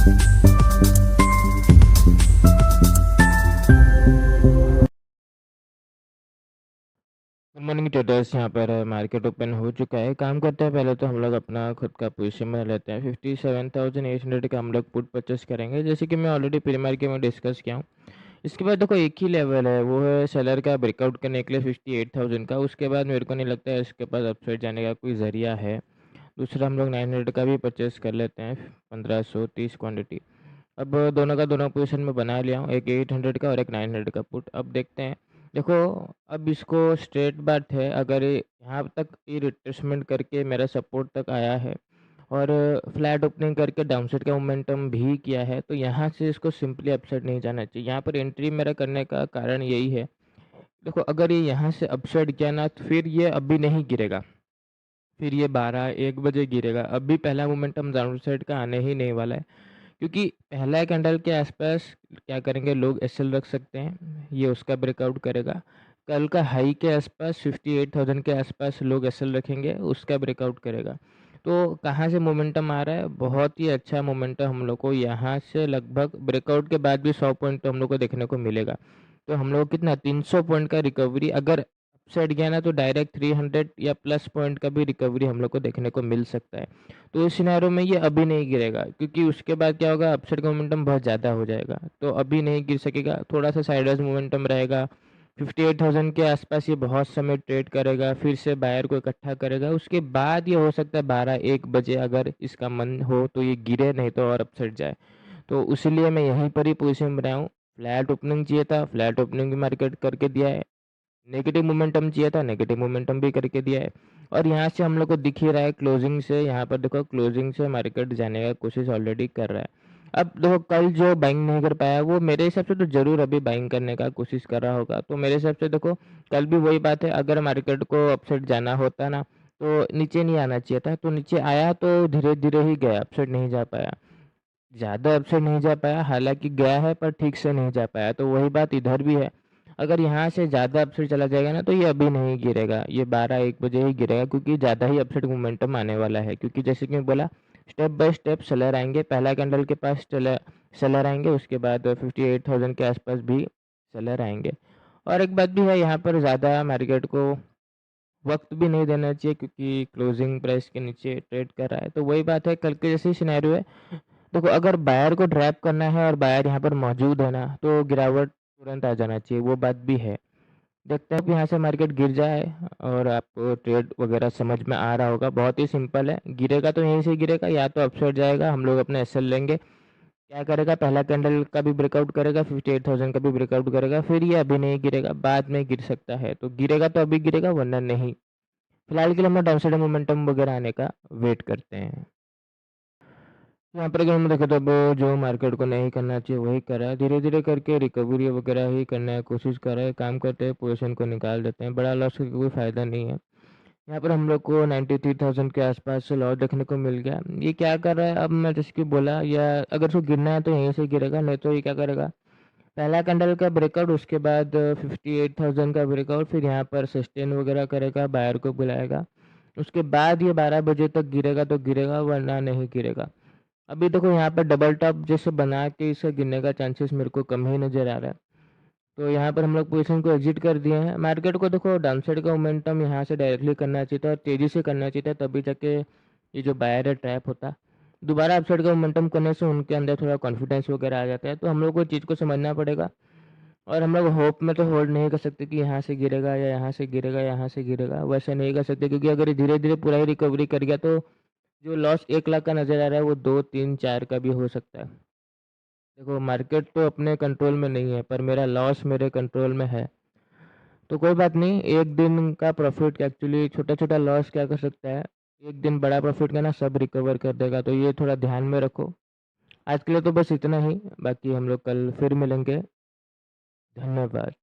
Good morning traders. यहाँ पर market open हो चुका है। काम करते हैं, पहले तो हम लोग अपना खुद का पोजीशन बना लेते हैं। 57,800 का हम लोग पुट परचेस करेंगे, जैसे कि मैं ऑलरेडी प्री मार्केट में डिस्कस किया हूँ। इसके बाद देखो एक ही लेवल है, वो है सेलर का ब्रेकआउट करने के लिए 58,000 का। उसके बाद मेरे को नहीं लगता है इसके पास अपसाइड जाने का कोई ज़रिया है। दूसरा हम लोग 900 का भी परचेस कर लेते हैं, 1530 क्वान्टिटी। अब दोनों का दोनों पोजीशन में बना लिया हूँ, एक 800 का और एक 900 का पुट। अब देखते हैं। देखो, अब इसको स्ट्रेट बात है, अगर यहाँ तक ये रिट्रेसमेंट करके मेरा सपोर्ट तक आया है और फ्लैट ओपनिंग करके डाउनसाइड का मोमेंटम भी किया है, तो यहाँ से इसको सिंपली अपसाइड नहीं जाना चाहिए। यहाँ पर एंट्री मेरा करने का कारण यही है। देखो, अगर ये यहाँ से अपसाइड किया ना, तो फिर ये अभी नहीं गिरेगा, फिर ये 12-1 बजे गिरेगा। अभी पहला मोमेंटम डाउनसाइड का आने ही नहीं वाला है, क्योंकि पहला कैंडल के आसपास क्या करेंगे लोग, एसएल रख सकते हैं, ये उसका ब्रेकआउट करेगा। कल का हाई के आसपास 58,000 के आसपास लोग एसएल रखेंगे, उसका ब्रेकआउट करेगा। तो कहाँ से मोमेंटम आ रहा है? बहुत ही अच्छा मोमेंटम हम लोग को यहाँ से लगभग ब्रेकआउट के बाद भी 100 पॉइंट तो हम लोग को देखने को मिलेगा। तो हम लोग को कितना 300 पॉइंट का रिकवरी, अगर अपसाइड गया ना तो डायरेक्ट 300 या प्लस पॉइंट का भी रिकवरी हम लोग को देखने को मिल सकता है। तो इस सिनेरियो में ये अभी नहीं गिरेगा, क्योंकि उसके बाद क्या होगा, अपसाइड का मोमेंटम बहुत ज़्यादा हो जाएगा, तो अभी नहीं गिर सकेगा। थोड़ा सा साइडवेज मोमेंटम रहेगा। 58,000 के आसपास ये बहुत समय ट्रेड करेगा, फिर से बायर को इकट्ठा करेगा। उसके बाद ये हो सकता है 12-1 बजे अगर इसका मन हो तो ये गिरे, नहीं तो और अपसाइड जाए। तो इसीलिए मैं यहीं पर ही पोजीशन बनाया हूँ। फ्लैट ओपनिंग चाहिए था, फ्लैट ओपनिंग भी मार्केट करके दिया है। नेगेटिव मोमेंटम चाहिए था, नेगेटिव मोमेंटम भी करके दिया है। और यहाँ से हम लोग को दिख ही रहा है क्लोजिंग से, यहाँ पर देखो क्लोजिंग से मार्केट जाने का कोशिश ऑलरेडी कर रहा है। अब देखो, कल जो बाइंग नहीं कर पाया वो मेरे हिसाब से तो ज़रूर अभी बाइंग करने का कोशिश कर रहा होगा। तो मेरे हिसाब से देखो, कल भी वही बात है, अगर मार्केट को अपसाइड जाना होता ना तो नीचे नहीं आना चाहिए था। तो नीचे आया तो धीरे धीरे ही गया, अपसाइड नहीं जा पाया, ज़्यादा अपसाइड नहीं जा पाया। हालांकि गया है पर ठीक से नहीं जा पाया। तो वही बात इधर भी है, अगर यहाँ से ज़्यादा अपसाइड चला जाएगा ना तो ये अभी नहीं गिरेगा, ये 12-1 बजे ही गिरेगा, क्योंकि ज़्यादा ही अपसाइड मोमेंटम आने वाला है। क्योंकि जैसे कि मैं बोला, स्टेप बाय स्टेप सेलर आएंगे। पहला कैंडल के पास सेलर आएंगे, उसके बाद 58,000 के आसपास भी सेलर आएंगे। और एक बात भी है, यहाँ पर ज़्यादा मार्केट को वक्त भी नहीं देना चाहिए, क्योंकि क्लोजिंग प्राइस के नीचे ट्रेड कर रहा है। तो वही बात है, कल के जैसे सिनेरियो है। देखो, अगर बायर को ट्रैप करना है और बायर यहाँ पर मौजूद है ना, तो गिरावट तुरंत आ जाना चाहिए, वो बात भी है। देखते हैं कि यहाँ से मार्केट गिर जाए और आपको ट्रेड वगैरह समझ में आ रहा होगा। बहुत ही सिंपल है, गिरेगा तो यहीं से गिरेगा, या तो अपसाइड जाएगा, हम लोग अपने एसएल लेंगे। क्या करेगा, पहला कैंडल का भी ब्रेकआउट करेगा, 58,000 का भी ब्रेकआउट करेगा, फिर ये अभी नहीं गिरेगा, बाद में गिर सकता है। तो गिरेगा तो अभी गिरेगा, वरना नहीं। फिलहाल के लिए हम लोग डाउनसाइड मोमेंटम वगैरह आने का वेट करते हैं। यहाँ पर अगर हम देखें तो अब जो मार्केट को नहीं करना चाहिए वही कर रहा है, धीरे धीरे करके रिकवरी वगैरह ही करने की कोशिश कर रहा है। काम करते हैं, पोजीशन को निकाल देते हैं, बड़ा लॉस का कोई फ़ायदा नहीं है। यहाँ पर हम लोग को 93,000 के आसपास से लॉस देखने को मिल गया। ये क्या कर रहा है, अब मैं जैसे कि बोला, या अगर उसको गिरना है तो यहीं से गिरेगा, नहीं तो ये क्या करेगा, पहला कैंडल का ब्रेकआउट, उसके बाद 58,000 का ब्रेकआउट, फिर यहाँ पर सस्टेन वगैरह करेगा, बायर को बुलाएगा। उसके बाद ये 12 बजे तक गिरेगा तो गिरेगा, वरना नहीं गिरेगा। अभी देखो, यहाँ पर डबल टॉप जैसे बना के इसे गिरने का चांसेस मेरे को कम ही नज़र आ रहा है। तो यहाँ पर हम लोग पोजीशन को एग्जिट कर दिए हैं। मार्केट को देखो, डाउनसाइड का मोमेंटम यहाँ से डायरेक्टली करना चाहिए था और तेज़ी से करना चाहिए था, तभी जाके ये जो बायर है ट्रैप होता। दोबारा अपसाइड का मोमेंटम करने से उनके अंदर थोड़ा कॉन्फिडेंस वगैरह आ जाता है। तो हम लोग को चीज़ को समझना पड़ेगा, और हम लोग होप में तो होल्ड नहीं कर सकते कि यहाँ से गिरेगा या यहाँ से गिरेगा, यहाँ से गिरेगा, वैसे नहीं कर सकते। क्योंकि अगर ये धीरे धीरे पूरा ही रिकवरी कर गया तो जो लॉस 1 लाख का नज़र आ रहा है वो 2-3-4 का भी हो सकता है। देखो, मार्केट तो अपने कंट्रोल में नहीं है, पर मेरा लॉस मेरे कंट्रोल में है। तो कोई बात नहीं, एक दिन का प्रॉफिट एक्चुअली छोटा छोटा लॉस क्या कर सकता है, एक दिन बड़ा प्रॉफिट का ना सब रिकवर कर देगा। तो ये थोड़ा ध्यान में रखो। आज के लिए तो बस इतना ही, बाकी हम लोग कल फिर मिलेंगे। धन्यवाद।